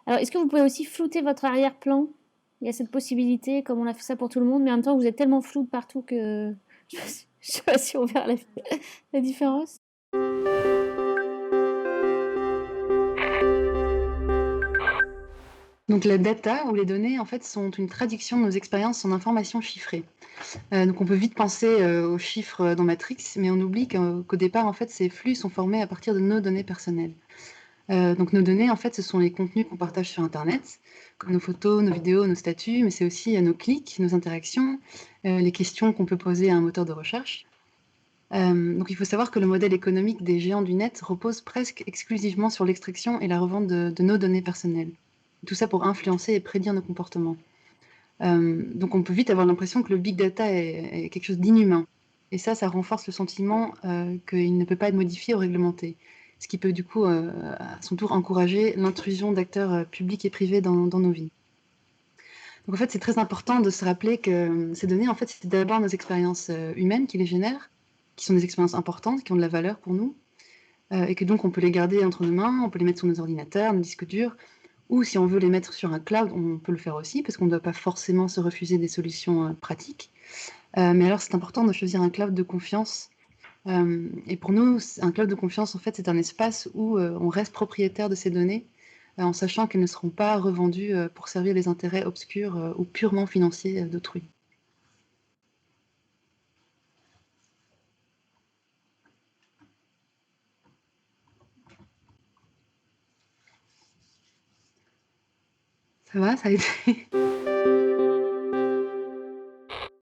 Alors, est-ce que vous pouvez aussi flouter votre arrière-plan? Il y a cette possibilité, comme on a fait ça pour tout le monde, mais en même temps, vous êtes tellement flou de partout que je sais pas si on verra la différence. Donc la data ou les données, en fait, sont une traduction de nos expériences en informations chiffrées. Donc on peut vite penser aux chiffres dans Matrix, mais on oublie qu'au départ, en fait, ces flux sont formés à partir de nos données personnelles. Donc nos données, en fait, ce sont les contenus qu'on partage sur Internet, comme nos photos, nos vidéos, nos statuts, mais c'est aussi nos clics, nos interactions, les questions qu'on peut poser à un moteur de recherche. Donc il faut savoir que le modèle économique des géants du net repose presque exclusivement sur l'extraction et la revente de nos données personnelles. Tout ça pour influencer et prédire nos comportements. Donc on peut vite avoir l'impression que le big data est quelque chose d'inhumain. Et ça renforce le sentiment qu'il ne peut pas être modifié ou réglementé. Ce qui peut du coup, à son tour, encourager l'intrusion d'acteurs publics et privés dans nos vies. Donc en fait, c'est très important de se rappeler que ces données, en fait, c'est d'abord nos expériences humaines qui les génèrent, qui sont des expériences importantes, qui ont de la valeur pour nous, et que donc on peut les garder entre nos mains, on peut les mettre sur nos ordinateurs, nos disques durs, ou si on veut les mettre sur un cloud, on peut le faire aussi, parce qu'on ne doit pas forcément se refuser des solutions pratiques. Mais alors, c'est important de choisir un cloud de confiance. Et pour nous, un cloud de confiance, en fait, c'est un espace où on reste propriétaire de ces données, en sachant qu'elles ne seront pas revendues pour servir les intérêts obscurs ou purement financiers d'autrui. Ça va, ça a été